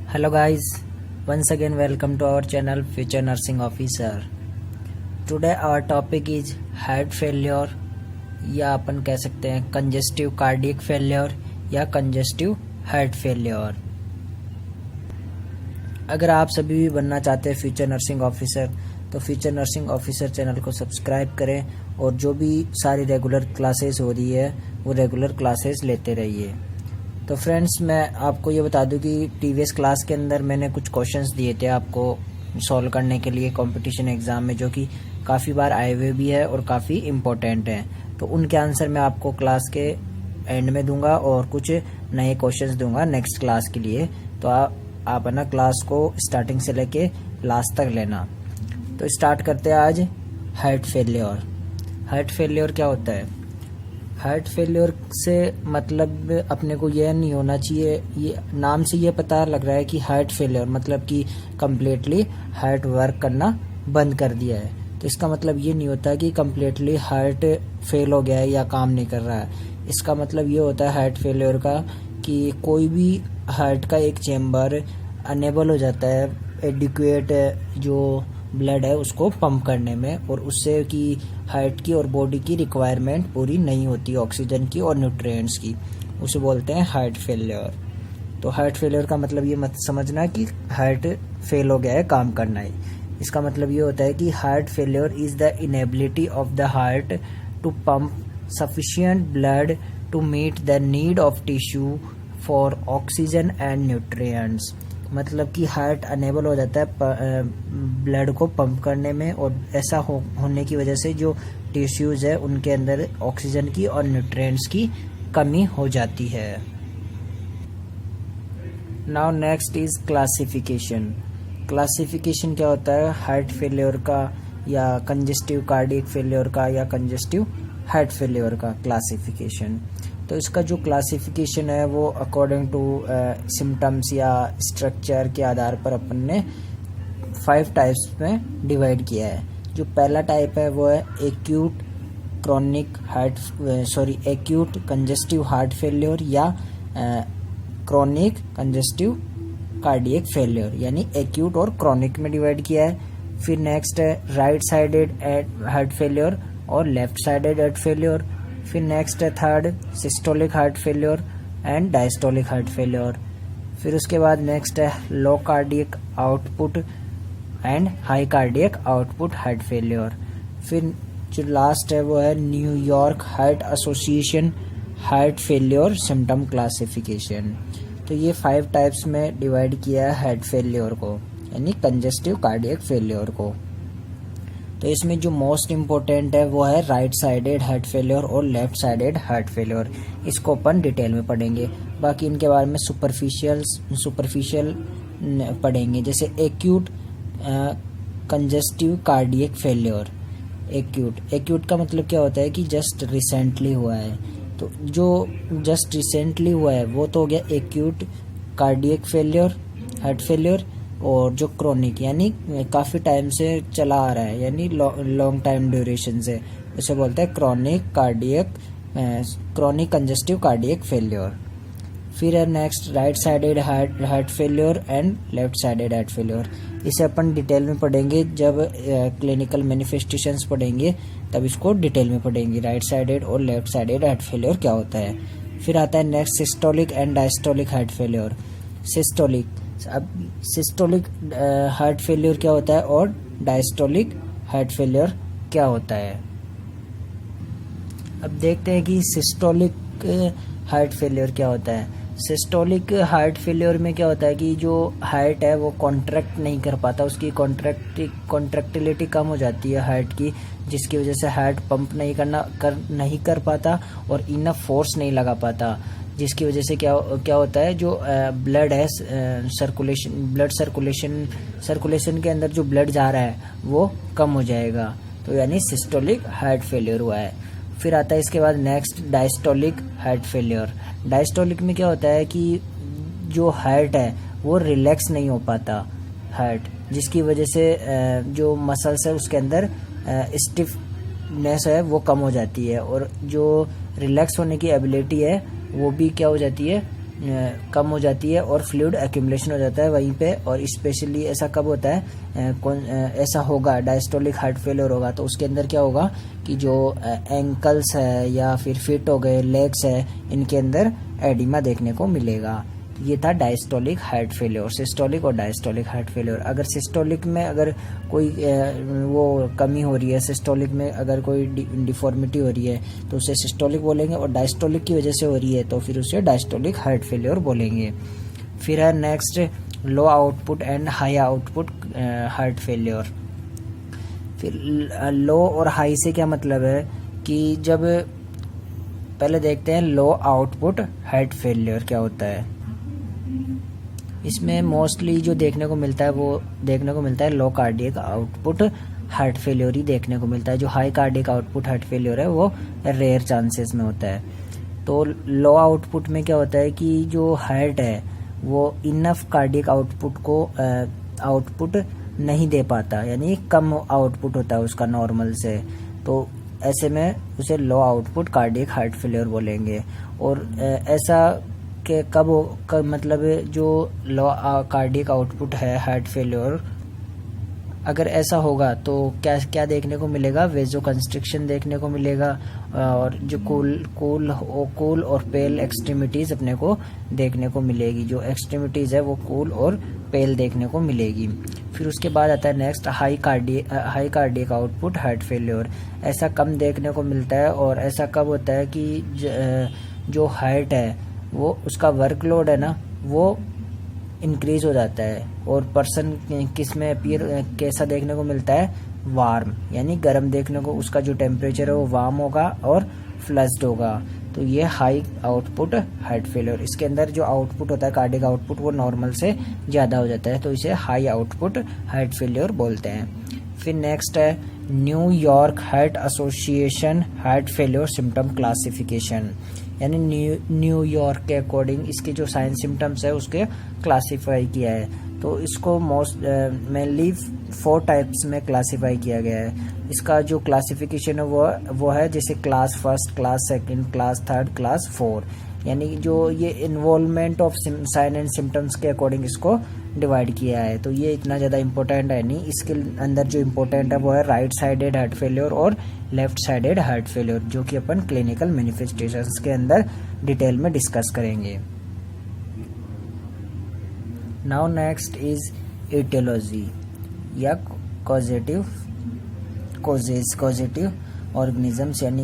Hello guys, once again welcome to our channel Future Nursing Officer. Today our topic is heart failure या अपन कह सकते हैं congestive cardiac failure या congestive heart failure. अगर आप सभी भी बनना चाहते हैं फ्यूचर नर्सिंग ऑफिसर तो फ्यूचर नर्सिंग ऑफिसर चैनल को सब्सक्राइब करें और जो भी सारी रेगुलर क्लासेस हो रही है वो रेगुलर क्लासेस लेते रहिए। तो फ्रेंड्स, मैं आपको ये बता दूं कि प्रीवियस क्लास के अंदर मैंने कुछ क्वेश्चंस दिए थे आपको सॉल्व करने के लिए कंपटीशन एग्ज़ाम में, जो कि काफ़ी बार आए हुए भी है और काफ़ी इम्पोर्टेंट हैं। तो उनके आंसर मैं आपको क्लास के एंड में दूंगा और कुछ नए क्वेश्चंस दूंगा नेक्स्ट क्लास के लिए। तो आप ना क्लास को स्टार्टिंग से लेके लास्ट तक लेना। तो स्टार्ट करते हैं आज हार्ट फेलियर। हार्ट फेलियर क्या होता है? हार्ट फेलियर से मतलब अपने को यह नहीं होना चाहिए, ये नाम से ये पता लग रहा है कि हार्ट फेलियर मतलब कि कम्प्लीटली हार्ट वर्क करना बंद कर दिया है। तो इसका मतलब ये नहीं होता कि कम्प्लीटली हार्ट फेल हो गया है या काम नहीं कर रहा है। इसका मतलब ये होता है हार्ट फेलियर का कि कोई भी हार्ट का एक चेम्बर अनेबल हो जाता है एडिक्वेट जो ब्लड है उसको पंप करने में, और उससे कि हार्ट की और बॉडी की रिक्वायरमेंट पूरी नहीं होती ऑक्सीजन की और न्यूट्रिएंट्स की, उसे बोलते हैं हार्ट फेलियर। तो हार्ट फेलियर का मतलब ये मत समझना कि हार्ट फेल हो गया है, काम करना है। इसका मतलब ये होता है कि heart failure is the inability of the heart to pump sufficient blood to meet the need of tissue for oxygen and nutrients. मतलब कि हार्ट अनेबल हो जाता है ब्लड को पंप करने में, और ऐसा होने की वजह से जो टिश्यूज है उनके अंदर ऑक्सीजन की और न्यूट्रिएंट्स की कमी हो जाती है। Now next is classification. Classification क्या होता है हार्ट फेलियर का या कंजेस्टिव कार्डियक फेलियर का या कंजेस्टिव हार्ट फेलियर का क्लासिफिकेशन। तो इसका जो क्लासिफिकेशन है वो अकॉर्डिंग टू सिम्टम्स या स्ट्रक्चर के आधार पर अपन ने 5 टाइप्स में डिवाइड किया है। जो पहला टाइप है वो है एक्यूट कंजेस्टिव हार्ट फेलियर या क्रॉनिक कंजेस्टिव कार्डियक फेलियर, यानी एक्यूट और क्रॉनिक में डिवाइड किया है। फिर नेक्स्ट है राइट साइडेड हार्ट फेलियर और लेफ्ट साइडेड हार्ट फेलियर। फिर नेक्स्ट है third systolic heart failure and diastolic heart failure. फिर उसके बाद नेक्स्ट है low cardiac output and high cardiac output heart failure. फिर जो लास्ट है वो है New York Heart Association heart failure symptom classification. तो ये 5 टाइप्स में डिवाइड किया है हार्ट फेलियर को, यानी कंजेस्टिव कार्डियक फेलियर को। तो इसमें जो मोस्ट इम्पोर्टेंट है वो है राइट साइडेड हार्ट फेलियर और लेफ्ट साइडेड हार्ट फेलियर। इसको अपन डिटेल में पढ़ेंगे, बाकी इनके बारे में सुपरफिशियल पढ़ेंगे। जैसे acute congestive cardiac failure. Acute का मतलब क्या होता है कि जस्ट रिसेंटली हुआ है। तो जो जस्ट रिसेंटली हुआ है वो तो हो गया acute cardiac failure heart failure, और जो क्रोनिक यानी काफ़ी टाइम से चला आ रहा है यानी लॉन्ग टाइम ड्यूरेशन से, उसे बोलते हैं क्रॉनिक कंजेस्टिव कार्डियक फेलियर। फिर है next right sided heart failure and left sided heart failure. इसे अपन डिटेल में पढ़ेंगे जब क्लिनिकल मैनिफेस्टेशंस पढ़ेंगे, तब इसको डिटेल में पढ़ेंगे राइट साइडेड और लेफ्ट साइडेड हार्ट फेलियर क्या होता है। फिर आता है next systolic and diastolic heart failure. Systolic heart failure क्या होता है और डायस्टोलिक हार्ट फेलियर क्या होता है। अब देखते हैं कि सिस्टोलिक हार्ट फेलियर क्या होता है। सिस्टोलिक हार्ट फेलियर में क्या होता है कि जो हार्ट है वो कॉन्ट्रैक्ट नहीं कर पाता, उसकी कॉन्ट्रैक्टिलिटी कम हो जाती है हार्ट की, जिसकी वजह से हार्ट पंप नहीं कर पाता और इनफ फोर्स नहीं लगा पाता, जिसकी वजह से क्या होता है जो ब्लड है सर्कुलेशन के अंदर जो ब्लड जा रहा है वो कम हो जाएगा। तो यानी सिस्टोलिक हार्ट फेलियर हुआ है। फिर आता है इसके बाद next diastolic heart failure. Diastolic में क्या होता है कि जो हार्ट है वो रिलैक्स नहीं हो पाता हार्ट, जिसकी वजह से जो मसल्स है उसके अंदर स्टिफनेस है वो कम हो जाती है, और जो रिलैक्स होने की एबिलिटी है वो भी क्या हो जाती है, कम हो जाती है और फ्लूइड एक्यूमुलेशन हो जाता है वहीं पे। और स्पेशली ऐसा कब होता है, ऐसा होगा डायस्टोलिक हार्ट फेलियर होगा तो उसके अंदर क्या होगा कि जो एंकल्स है या फिर फिट हो गए लेग्स है, इनके अंदर एडिमा देखने को मिलेगा। ये था डायस्टोलिक हार्ट फेलियर, सिस्टोलिक और डायस्टोलिक हार्ट फेलियर। अगर सिस्टोलिक में अगर कोई वो कमी हो रही है, सिस्टोलिक में अगर कोई डिफॉर्मिटी हो रही है तो उसे सिस्टोलिक बोलेंगे, और डायस्टोलिक की वजह से हो रही है तो फिर उसे डायस्टोलिक हार्ट फेलियर बोलेंगे। फिर है next low output and high output heart failure. फिर लो और हाई से क्या मतलब है कि जब पहले देखते हैं लो आउटपुट हार्ट फेलियर क्या होता है। इसमें मोस्टली जो देखने को मिलता है वो देखने को मिलता है low cardiac output heart failure ही देखने को मिलता है। जो high cardiac output heart failure है वो रेयर चांसेस में होता है। तो लो आउटपुट में क्या होता है कि जो हार्ट है वो इनफ कार्डियक आउटपुट को आउटपुट नहीं दे पाता, यानी कम आउटपुट होता है उसका नॉर्मल से, तो ऐसे में उसे low output cardiac heart failure बोलेंगे। और ऐसा कि कब मतलब जो लो कार्डियक आउटपुट है हार्ट फेलियर, अगर ऐसा होगा तो क्या क्या देखने को मिलेगा, वेजो कंस्ट्रिक्शन देखने को मिलेगा और जो कूल और पेल एक्सट्रीमिटीज अपने को देखने को मिलेगी। जो एक्सट्रीमिटीज है वो कूल और पेल देखने को मिलेगी। फिर उसके बाद आता है next high cardiac output heart failure. ऐसा कम देखने को मिलता है और ऐसा कब होता है कि जो हार्ट है वो उसका वर्कलोड है ना वो इंक्रीज हो जाता है और पर्सन किस में अपीयर कैसा देखने को मिलता है, वार्म, यानी गर्म देखने को, उसका जो टेम्परेचर है वो वार्म होगा और फ्लश्ड होगा। तो ये हाई आउटपुट हार्ट फेलियर। इसके अंदर जो आउटपुट होता है कार्डियक आउटपुट वो नॉर्मल से ज़्यादा हो जाता है तो इसे हाई आउटपुट हार्ट फेलियर बोलते हैं। फिर नेक्स्ट है New York Heart Association heart failure symptom classification, यानी न्यूयॉर्क के अकॉर्डिंग इसके जो साइन सिम्टम्स है उसके क्लासीफाई किया है। तो इसको मेनली 4 टाइप्स में क्लासीफाई किया गया है। इसका जो क्लासिफिकेशन है वो है जैसे क्लास 1, क्लास 2, क्लास 3, क्लास 4, यानी जो ये involvement of sine and symptoms के अकॉर्डिंग इसको डिवाइड किया है। तो ये इतना ज़्यादा इम्पोर्टेंट है नहीं। इसके अंदर जो इम्पोर्टेंट है वो है राइट साइडेड हार्ट फेलियर और लेफ्ट साइडेड हार्ट फेलियर, जो कि अपन क्लिनिकल मैनिफेस्टेशंस के अंदर डिटेल में डिस्कस करेंगे। नाउ नेक्स्ट इज एटियोलॉजी या कॉजेटिव ऑर्गेनिजम्स, यानी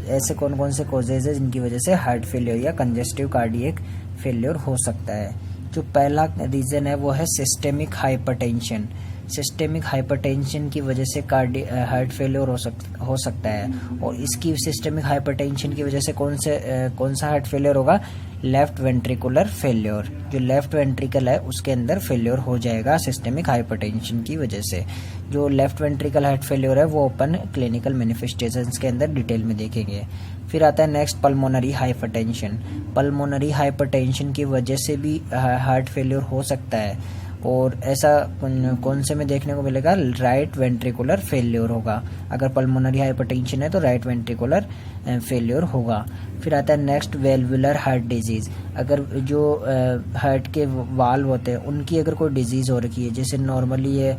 ऐसे कौन कौन से कॉजेज है जिनकी वजह से हार्ट फेलियर या कंजेस्टिव कार्डियक फेलियर हो सकता है। जो पहला रीज़न है वो है सिस्टेमिक हाइपरटेंशन। सिस्टेमिक हाइपरटेंशन की वजह से हार्ट फेलियर हो सकता है। और इसकी सिस्टेमिक हाइपरटेंशन की वजह से कौन सा हार्ट फेलियर होगा, लेफ्ट वेंट्रिकुलर फेलियर। जो लेफ्ट वेंट्रिकल है उसके अंदर फेलियर हो जाएगा सिस्टेमिक हाइपरटेंशन की वजह से। जो लेफ्ट वेंट्रिकल हार्ट फेलियर है वो अपन क्लिनिकल मैनिफेस्टेशंस के अंदर डिटेल में देखेंगे। फिर आता है next pulmonary hypertension. Pulmonary hypertension की वजह से भी हार्ट फेलियर हो सकता है। और ऐसा कौन से में देखने को मिलेगा, राइट वेंट्रिकुलर फेलियर होगा। अगर पल्मोनरी हाइपरटेंशन है तो राइट वेंट्रिकुलर फेलियर होगा। फिर आता है नेक्स्ट वेल्वुलर हार्ट डिजीज। अगर जो हार्ट के वाल्व होते हैं उनकी अगर कोई डिजीज हो रखी है, जैसे नॉर्मली ये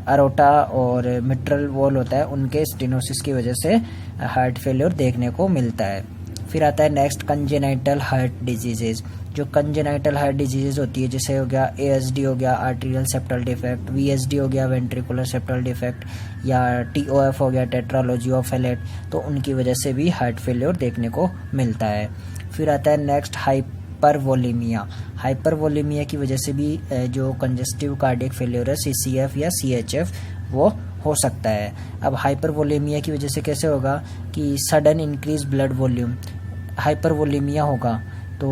अरोटा और मिट्रल वॉल होता है, उनके स्टेनोसिस की वजह से हार्ट फेलियर देखने को मिलता है। फिर आता है नेक्स्ट कंजेनाइटल हार्ट डिजीजेज। जो कंजेनाइटल हार्ट डिजीजेज होती है जैसे हो गया ASD हो गया, आर्टीरियल सेप्टल डिफेक्ट, VSD हो गया, वेंट्रिकुलर सेप्टल डिफेक्ट, या TOF हो गया, टेट्रालॉजी ऑफ फैलेट, तो उनकी वजह से भी हार्ट फेलियर देखने को मिलता है। फिर आता है नेक्स्ट हाइपरवोलेमिया। हाइपरवोलेमिया की वजह से भी जो कंजेस्टिव कार्डियक फेलियर है CCF या CHF वो हो सकता है। अब हाइपरवोलेमिया की वजह से कैसे होगा कि sudden increase blood volume, hypervolaemia होगा। तो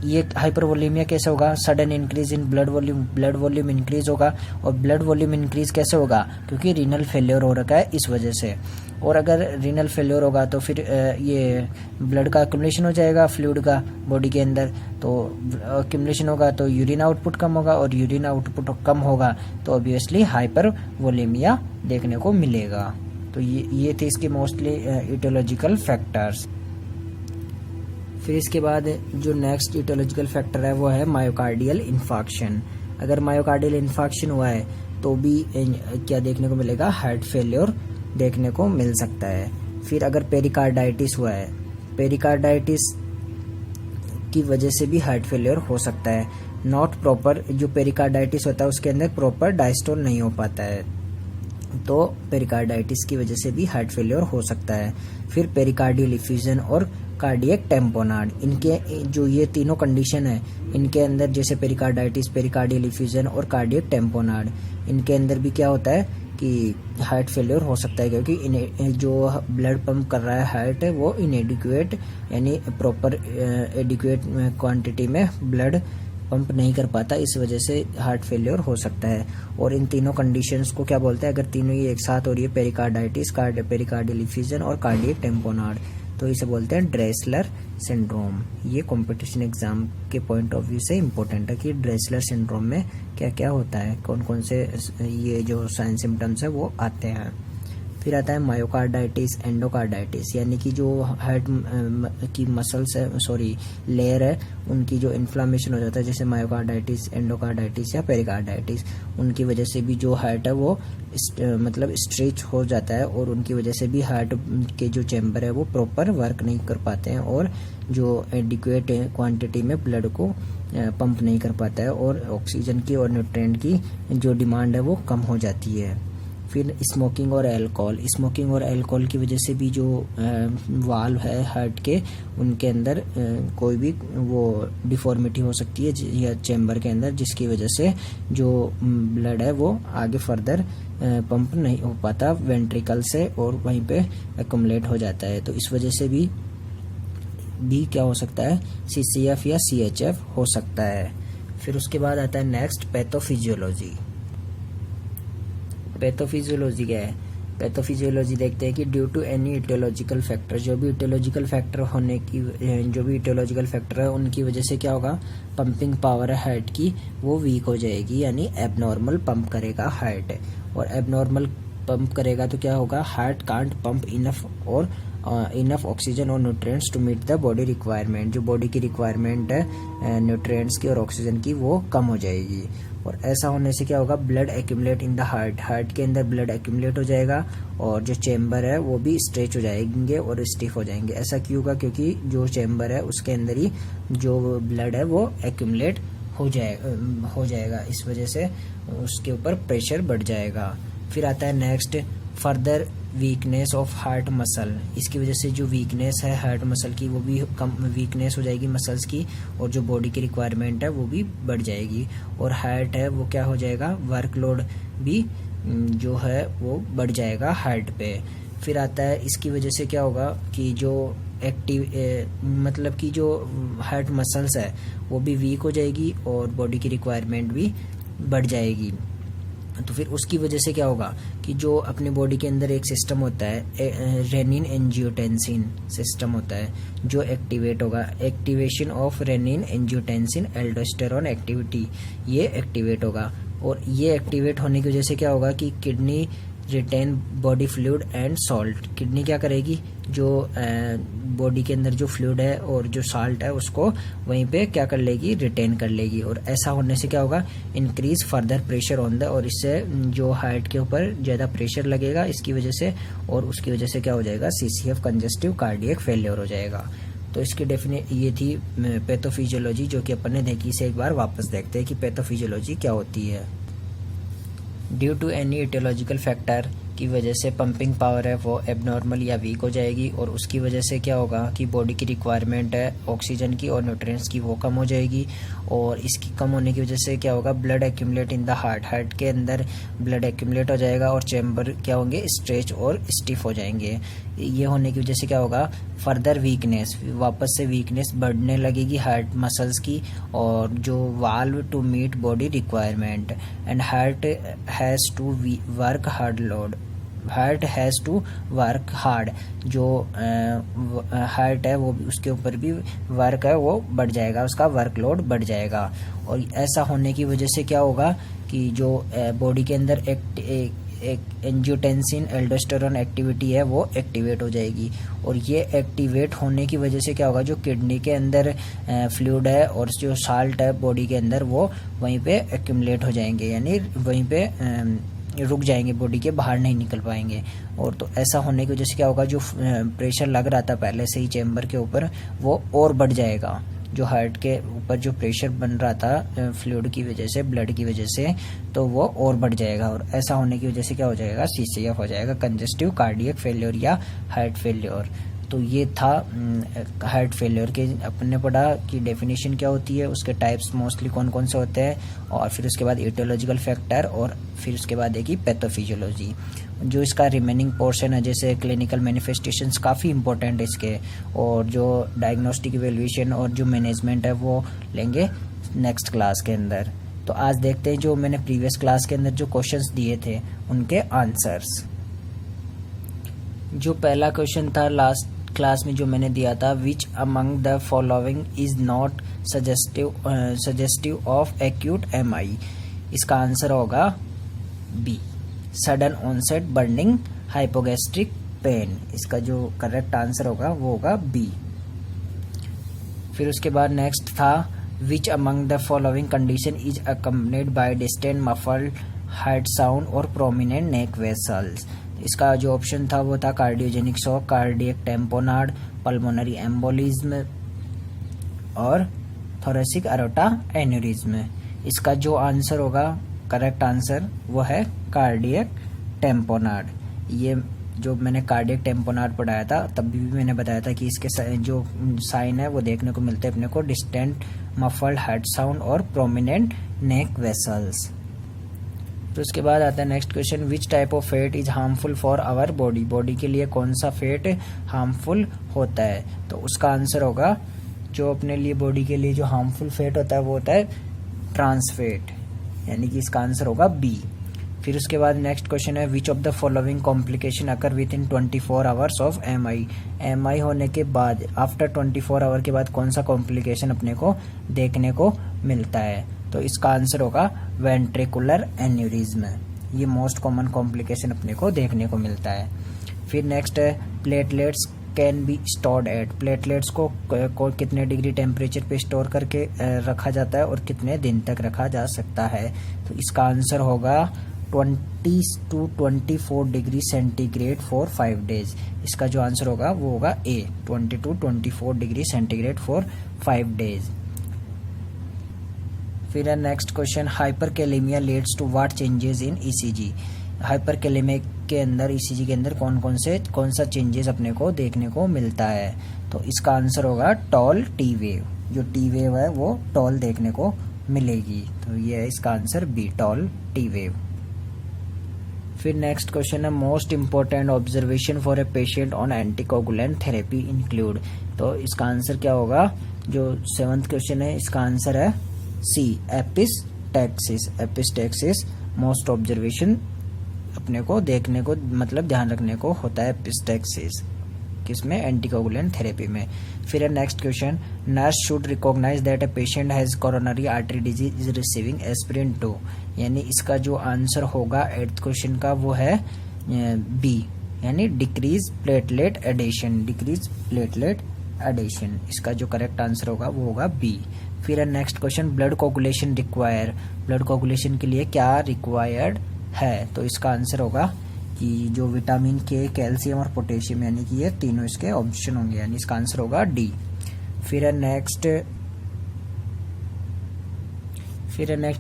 ये हाइपरवोलेमिया कैसे होगा, sudden increase in blood volume increase होगा। और ब्लड वॉल्यूम इंक्रीज कैसे होगा, क्योंकि रीनल फेलियर हो रखा है इस वजह से। और अगर रीनल फेलियर होगा तो फिर ये ब्लड का एक्युमुलेशन हो जाएगा फ्लूइड का बॉडी के अंदर, तो एक्युमुलेशन होगा तो यूरिन आउटपुट कम होगा, और यूरिन आउटपुट कम होगा तो ऑब्वियसली हाइपरवोलेमिया देखने को मिलेगा। तो ये थे इसके मोस्टली इटियोलॉजिकल फैक्टर्स। फिर इसके बाद जो नेक्स्ट इटियोलॉजिकल फैक्टर है वो है मायोकार्डियल इन्फार्क्शन। अगर मायोकार्डियल इन्फार्क्शन हुआ है तो भी क्या देखने को मिलेगा, हार्ट फेलियर देखने को मिल सकता है। फिर अगर पेरिकार्डाइटिस हुआ है, पेरिकार्डाइटिस की वजह से भी हार्ट फेलियर हो सकता है। नॉट प्रॉपर, जो पेरिकार्डाइटिस होता है उसके अंदर प्रॉपर डायस्टोल नहीं हो पाता है, तो पेरिकार्डाइटिस की वजह से भी हार्ट फेलियर हो सकता है। फिर पेरिकार्डियल इफ्यूजन और कार्डियक टेम्पोनाड, इनके जो ये तीनों कंडीशन है, इनके अंदर जैसे पेरिकार्डाइटिस, पेरिकार्डियल इफ्यूजन और कार्डियक टेम्पोनाड, इनके अंदर भी क्या होता है कि हार्ट फेलियर हो सकता है, क्योंकि जो ब्लड पंप कर रहा है हार्ट है वो इनएडिक्वेट यानी प्रॉपर एडिक्वेट क्वांटिटी में ब्लड पंप नहीं कर पाता, इस वजह से हार्ट फेलियर हो सकता है। और इन तीनों कंडीशंस को क्या बोलते हैं, अगर तीनों ही एक साथ हो रही है, पेरिकार्डाइटिस, पेरिकार्डियल इफ्यूजन और कार्डियक टेम्पोनाड, तो इसे बोलते हैं ड्रेसलर सिंड्रोम। ये कंपटीशन एग्जाम के पॉइंट ऑफ व्यू से इम्पोर्टेंट है कि ड्रेसलर सिंड्रोम में क्या क्या होता है, कौन कौन से ये जो साइन सिम्टम्स है वो आते हैं। फिर आता है मायोकार्डाइटिस, एंडोकार्डाइटिस, यानी कि जो हार्ट की मसल्स है, सॉरी लेयर है, उनकी जो इन्फ्लामेशन हो जाता है, जैसे मायोकार्डाइटिस, एंडोकार्डाइटिस या पेरिकार्डाइटिस, उनकी वजह से भी जो हार्ट है वो मतलब स्ट्रेच हो जाता है, और उनकी वजह से भी हार्ट के जो चैम्बर है वो प्रॉपर वर्क नहीं कर पाते हैं, और जो एडिक्वेट क्वांटिटी में ब्लड को पंप नहीं कर पाता है, और ऑक्सीजन की और न्यूट्रिएंट की जो डिमांड है वो कम हो जाती है। फिर स्मोकिंग और अल्कोहल, स्मोकिंग और अल्कोहल की वजह से भी जो वाल्व है हार्ट के, उनके अंदर कोई भी वो डिफॉर्मिटी हो सकती है या चैम्बर के अंदर, जिसकी वजह से जो ब्लड है वो आगे फर्दर पंप नहीं हो पाता वेंट्रिकल से, और वहीं पे एक्युमुलेट हो जाता है, तो इस वजह से भी क्या हो सकता है, CCF या CHF हो सकता है। फिर उसके बाद आता है नेक्स्ट पैथोफिजियोलॉजी। पैथोफिजियोलॉजी क्या है, पैथोफिजियोलॉजी देखते हैं कि due to any etiological factor, जो भी इटियोलॉजिकल फैक्टर है उनकी वजह से क्या होगा, पंपिंग पावर है हार्ट की वो वीक हो जाएगी, यानी एबनॉर्मल पंप करेगा हार्ट, और एबनॉर्मल पंप करेगा तो क्या होगा, heart can't pump enough oxygen और nutrients to meet the body requirement, जो बॉडी की रिक्वायरमेंट है न्यूट्रिएंट्स की और ऑक्सीजन की वो कम हो जाएगी, और ऐसा होने से क्या होगा, blood accumulate in the heart के अंदर ब्लड एक्यूमुलेट हो जाएगा, और जो चैम्बर है वो भी स्ट्रेच हो जाएंगे और स्टिफ हो जाएंगे। ऐसा क्यों होगा, क्योंकि जो चैम्बर है उसके अंदर ही जो ब्लड है वो एक्यूमुलेट हो जाएगा, इस वजह से उसके ऊपर प्रेशर बढ़ जाएगा। फिर आता है next further weakness of heart muscle, इसकी वजह से जो वीकनेस है हार्ट मसल की वो भी कम वीकनेस हो जाएगी मसल्स की, और जो बॉडी की रिक्वायरमेंट है वो भी बढ़ जाएगी, और हार्ट है वो क्या हो जाएगा, वर्कलोड भी जो है वो बढ़ जाएगा हार्ट पे। फिर आता है इसकी वजह से क्या होगा कि जो मतलब कि जो हार्ट मसल्स है वो भी वीक हो जाएगी, और बॉडी की रिक्वायरमेंट भी बढ़ जाएगी। तो फिर उसकी वजह से क्या होगा कि जो अपने बॉडी के अंदर एक सिस्टम होता है, रेनिन एंजियोटेंसिन सिस्टम होता है, जो एक्टिवेट होगा, activation of renin angiotensin aldosterone activity, ये एक्टिवेट होगा, और ये एक्टिवेट होने की वजह से क्या होगा कि kidney retain body fluid and salt, kidney क्या करेगी, जो बॉडी के अंदर जो फ्लूइड है और जो साल्ट है उसको वहीं पे क्या कर लेगी, रिटेन कर लेगी, और ऐसा होने से क्या होगा, increase further pressure on the, और इससे जो हार्ट के ऊपर ज़्यादा प्रेशर लगेगा इसकी वजह से, और उसकी वजह से क्या हो जाएगा, CCF कंजेस्टिव कार्डियक फेलियर हो जाएगा। तो इसकी ये थी पैथोफिजियोलॉजी जो कि अपन ने देखी, इसे एक बार वापस देखते हैं कि पैथोफिजियोलॉजी क्या होती है। Due to any etiological factor की वजह से पंपिंग पावर है वो एबनॉर्मल या वीक हो जाएगी, और उसकी वजह से क्या होगा कि बॉडी की रिक्वायरमेंट है ऑक्सीजन की और न्यूट्रिएंट्स की वो कम हो जाएगी, और इसकी कम होने की वजह से क्या होगा, blood accumulate in the heart के अंदर ब्लड एक्यूमुलेट हो जाएगा, और चैम्बर क्या होंगे, स्ट्रेच और स्टिफ हो जाएंगे। ये होने की वजह से क्या होगा, फर्दर वीकनेस, वापस से वीकनेस बढ़ने लगेगी हार्ट मसल्स की, और जो valve to meet body requirement, and heart has to work hard, जो हार्ट है वो उसके ऊपर भी वर्क है वो बढ़ जाएगा, उसका वर्कलोड बढ़ जाएगा, और ऐसा होने की वजह से क्या होगा कि जो बॉडी के अंदर एक एंजियोटेंसिन एल्डोस्टेरोन एक्टिविटी है वो एक्टिवेट हो जाएगी, और ये एक्टिवेट होने की वजह से क्या होगा, जो किडनी के अंदर फ्लूइड है और जो साल्ट है बॉडी के अंदर वो वहीं पे एक्यूमुलेट हो जाएंगे, यानी वहीं पे रुक जाएंगे, बॉडी के बाहर नहीं निकल पाएंगे। और तो ऐसा होने की वजह से क्या होगा, जो प्रेशर लग रहा था पहले से ही चेम्बर के ऊपर वो और बढ़ जाएगा, जो हार्ट के ऊपर जो प्रेशर बन रहा था फ्लूइड की वजह से, ब्लड की वजह से, तो वो और बढ़ जाएगा। और ऐसा होने की वजह से क्या हो जाएगा, CCF हो जाएगा, कंजेस्टिव कार्डियक फेलियर या हार्ट फेलियर। तो ये था हार्ट फेलियर के, अपने पढ़ा कि डेफिनेशन क्या होती है, उसके टाइप्स मोस्टली कौन कौन से होते हैं, और फिर उसके बाद इटियोलॉजिकल फैक्टर, और फिर उसके बाद है कि पैथोफिजियोलॉजी। जो इसका रिमेनिंग पोर्शन है, जैसे क्लिनिकल मैनिफेस्टेशंस काफ़ी इंपॉर्टेंट है इसके, और जो डायग्नोस्टिक इवैल्यूएशन और जो मैनेजमेंट है वो लेंगे नेक्स्ट क्लास के अंदर। तो आज देखते हैं जो मैंने प्रीवियस क्लास के अंदर जो क्वेश्चंस दिए थे उनके आंसर्स। जो पहला क्वेश्चन था लास्ट क्लास में जो मैंने दिया था, which among the following is not suggestive of acute MI, इसका आंसर होगा B, sudden onset burning hypogastric pain. इसका जो करेक्ट आंसर होगा वो होगा बी। फिर उसके बाद नेक्स्ट था, which among the following condition is accompanied by distant muffled heart sound और प्रोमिनेंट नेक वेसल्स। इसका जो ऑप्शन था वो था cardiogenic shock, cardiac tamponade, pulmonary embolism और थोरेसिक अरोटा एन्यूरिज्म। इसका जो आंसर होगा, करेक्ट आंसर, वो है कार्डियक टेम्पोनार्ड। ये जो मैंने कार्डियक टेम्पोनार्ड पढ़ाया था तब भी मैंने बताया था कि इसके जो साइन है वो देखने को मिलते हैं अपने को, डिस्टेंट मफल्ड हार्ट साउंड और प्रोमिनेंट नेक वेसल्स। तो उसके बाद आता है next question, which type of fat is harmful for our body, body के लिए कौन सा फैट हार्मफुल होता है। तो उसका आंसर होगा, जो अपने लिए बॉडी के लिए जो हार्मफुल फैट होता है वो होता है ट्रांस फैट, यानी कि इसका आंसर होगा बी। फिर उसके बाद नेक्स्ट क्वेश्चन है, which of the following complication occur with in 24 hours of MI होने के बाद, आफ्टर 24 आवर के बाद कौन सा कॉम्प्लिकेशन अपने को देखने को मिलता है। तो इसका आंसर होगा वेंट्रिकुलर एन्यूरिज्म। ये मोस्ट कॉमन कॉम्प्लिकेशन अपने को देखने को मिलता है। फिर नेक्स्ट है, platelets can be stored at, platelets को कितने डिग्री टेम्परेचर पे स्टोर करके रखा जाता है और कितने दिन तक रखा जा सकता है। तो इसका आंसर होगा 20 to 24 degree centigrade for 5 days. इसका जो आंसर होगा वो होगा A, 20 to 24 degree centigrade for 5 days. फिर है next question, hyperkalemia leads to what changes in ECG। Hyperkalemia के अंदर ECG के अंदर कौन सा चेंजेस अपने को देखने को मिलता है। तो इसका आंसर होगा टॉल T वेव, जो T वेव है वो टॉल देखने को मिलेगी। तो ये है इसका answer B, tall T wave. फिर नेक्स्ट क्वेश्चन है, most important observation for a patient on anticoagulant therapy include. तो इसका आंसर क्या होगा, जो 7th क्वेश्चन है इसका आंसर है सी, एपिस्टैक्सिस। एपिस्टैक्सिस मोस्ट ऑब्जर्वेशन अपने को देखने को, मतलब ध्यान रखने को होता है एपिस्टैक्सिस, किसमें, एंटीकोगुलेंट थेरेपी में। फिर है next question, nurse should recognise that a patient has coronary artery disease is receiving aspirin 2, यानी इसका जो आंसर होगा 8th क्वेश्चन का वो है बी, यानी decrease platelet adhesion, decrease platelet adhesion. इसका जो करेक्ट आंसर होगा वो होगा बी। फिर है next question, blood coagulation require, blood coagulation के लिए क्या रिक्वायर्ड है। तो इसका आंसर होगा कि जो विटामिन के, कैल्शियम और पोटेशियम, यानी कि ये तीनों इसके ऑप्शन होंगे, यानी इसका आंसर होगा डी। फिर है next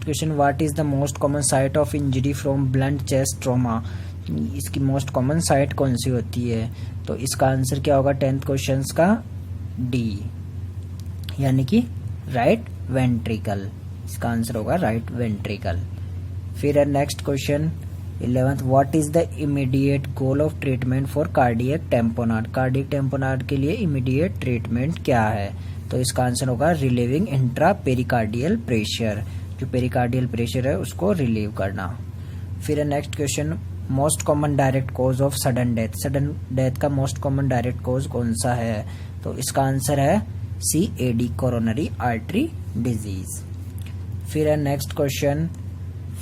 question, what is the most common site of injury from blunt chest trauma. इसकी मोस्ट कॉमन साइट कौन सी होती है। तो इसका आंसर क्या होगा 10th क्वेश्चन का डी, यानी कि राइट वेंट्रिकल। इसका आंसर होगा राइट वेंट्रिकल। फिर है next question 11th, what is the immediate goal of treatment for cardiac tamponade. Cardiac tamponade के लिए इमीडिएट ट्रीटमेंट क्या है। तो इसका आंसर होगा रिलीविंग इंट्रा पेरिकार्डियल प्रेशर, जो पेरिकार्डियल प्रेशर है उसको रिलीव करना। फिर है next question, most common direct cause of sudden death. Sudden death का मोस्ट कॉमन डायरेक्ट कॉज कौन सा है। तो इसका आंसर है CAD, कोरोनरी आर्टरी डिजीज। फिर है next question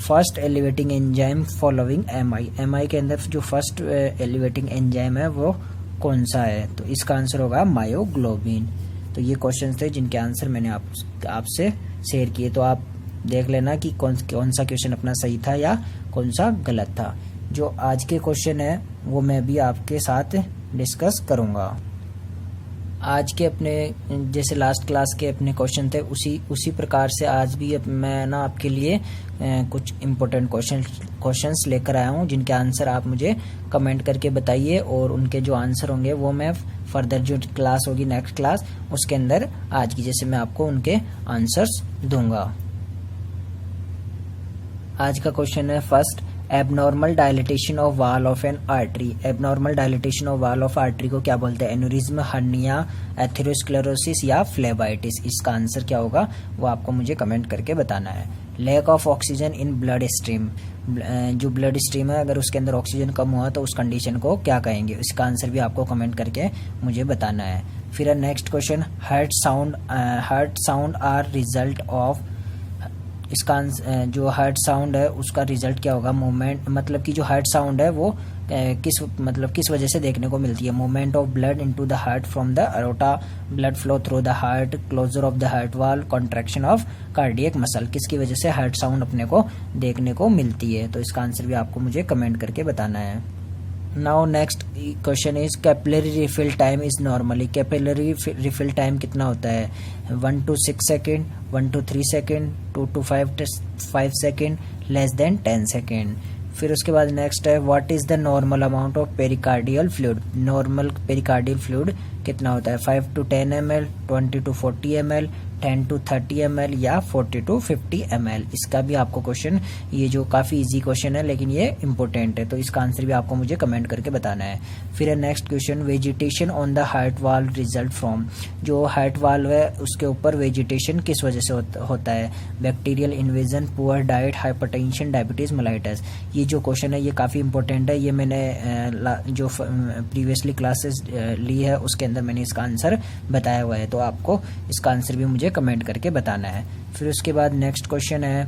first elevating enzyme following MI के अंदर जो फर्स्ट एलिवेटिंग एंजाइम है वो कौन सा है? तो इसका आंसर होगा मायोग्लोबिन। तो ये क्वेश्चन थे जिनके आंसर मैंने आपसे शेयर किए। तो आप देख लेना कि कौन सा क्वेश्चन अपना सही था या कौन सा गलत था। जो आज के क्वेश्चन है वो मैं भी आपके साथ डिस्कस करूँगा। आज के अपने जैसे लास्ट क्लास के अपने क्वेश्चन थे उसी प्रकार से आज भी मैं ना आपके लिए कुछ इम्पोर्टेंट क्वेश्चंस लेकर आया हूँ, जिनके आंसर आप मुझे कमेंट करके बताइए और उनके जो आंसर होंगे वो मैं फर्दर जो क्लास होगी नेक्स्ट क्लास उसके अंदर आज की जैसे मैं आपको उनके आंसर्स दूंगा। आज का क्वेश्चन है first, abnormal dilatation of wall of an artery. Abnormal dilatation of wall of artery को क्या बोलते हैं? एन्यूरिज्म, हर्निया, एथेरोस्क्लेरोसिस या फ्लेबाइटिस। इसका आंसर क्या होगा वो आपको मुझे कमेंट करके बताना है। Lack of oxygen in blood stream, जो ब्लड स्ट्रीम है अगर उसके अंदर ऑक्सीजन कम हुआ तो उस कंडीशन को क्या कहेंगे? इसका आंसर भी आपको कमेंट करके मुझे बताना है। फिर next question, heart sound are result of. इसका जो हार्ट साउंड है उसका रिजल्ट क्या होगा? मूवमेंट, मतलब कि जो हार्ट साउंड है वो किस वजह से देखने को मिलती है? Movement of blood into the heart from the aorta, blood flow through the heart, closure of the heart wall, contraction of cardiac muscle. किसकी वजह से हार्ट साउंड अपने को देखने को मिलती है? तो इसका आंसर भी आपको मुझे कमेंट करके बताना है। Now next question is capillary refill time is normally. Capillary refill time कितना होता है? 1 to 6 second, 1 to 3 second, 2 to 5 second, less than 10 second. फिर उसके बाद नेक्स्ट है what is the normal amount of pericardial fluid. Normal pericardial fluid कितना होता है? 5 to 10 ml, 20 to 40 ml, 10 to 30 ml या 40 to 50 ml। इसका भी आपको क्वेश्चन, ये जो काफ़ी इजी क्वेश्चन है लेकिन ये इंपॉर्टेंट है, तो इसका आंसर भी आपको मुझे कमेंट करके बताना है। फिर है next question, vegetation on the heart valve result from. जो हार्ट वाल्व है उसके ऊपर वेजिटेशन किस वजह से होता है? Bacterial invasion, poor diet, hypertension, diabetes, mellitus. ये जो क्वेश्चन है ये काफ़ी इंपॉर्टेंट है। ये मैंने जो प्रीवियसली क्लासेस ली है उसके अंदर मैंने इसका आंसर बताया हुआ है, तो आपको इसका आंसर भी मुझे कमेंट करके बताना है। फिर उसके बाद नेक्स्ट क्वेश्चन है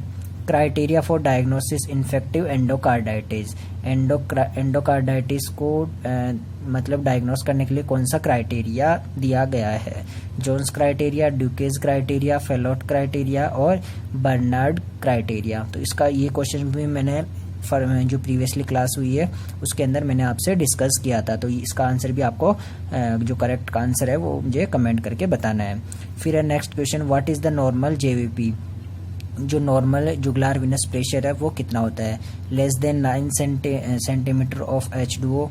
criteria for diagnosis infective endocarditis. Endocarditis को मतलब डायग्नोस करने के लिए कौन सा क्राइटेरिया दिया गया है? Jones criteria, Duke's criteria, Fallot criteria और बर्नार्ड क्राइटेरिया। तो इसका ये क्वेश्चन भी मैंने जो प्रीवियसली क्लास हुई है उसके अंदर मैंने आपसे डिस्कस किया था, तो इसका आंसर भी आपको जो करेक्ट आंसर है वो मुझे कमेंट करके बताना है। फिर है next question, what is the normal JVP. जो नॉर्मल जुगुलार विनस प्रेशर है वो कितना होता है? Less than 9 centimetre of H2O,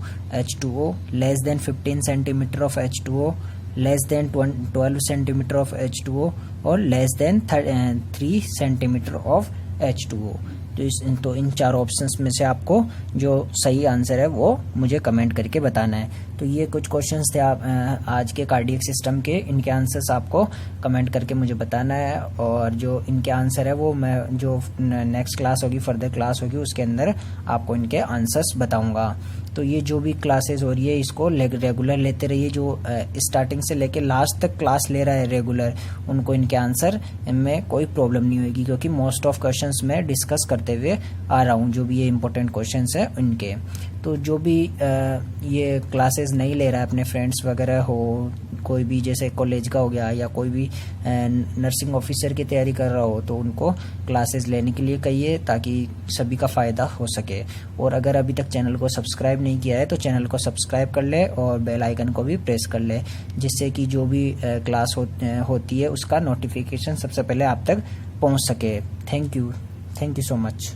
less than 15 centimetre of H2O, less than 12 centimetre of H2O और less than 3 centimetre of H2O। तो इन चार ऑप्शंस में से आपको जो सही आंसर है वो मुझे कमेंट करके बताना है। तो ये कुछ क्वेश्चंस थे आज के कार्डियक सिस्टम के, इनके आंसर्स आपको कमेंट करके मुझे बताना है और जो इनके आंसर है वो मैं जो नेक्स्ट क्लास होगी, फर्दर क्लास होगी, उसके अंदर आपको इनके आंसर्स बताऊंगा। तो ये जो भी क्लासेस हो रही है इसको रेगुलर लेते रहिए। जो स्टार्टिंग से लेके लास्ट तक क्लास ले रहा है रेगुलर, उनको इनके आंसर में कोई प्रॉब्लम नहीं होगी, क्योंकि मोस्ट ऑफ क्वेश्चंस मैं डिस्कस करते हुए आ रहा हूँ, जो भी ये इंपॉर्टेंट क्वेश्चंस है उनके। तो जो भी ये क्लासेस नहीं ले रहा है, अपने फ्रेंड्स वगैरह हो, कोई भी जैसे कॉलेज का हो गया या कोई भी नर्सिंग ऑफिसर की तैयारी कर रहा हो, तो उनको क्लासेस लेने के लिए कहिए ताकि सभी का फ़ायदा हो सके। और अगर अभी तक चैनल को सब्सक्राइब नहीं किया है तो चैनल को सब्सक्राइब कर ले और बेल आइकन को भी प्रेस कर ले, जिससे कि जो भी क्लास होती है उसका नोटिफिकेशन सबसे पहले आप तक पहुंच सके। Thank you so much.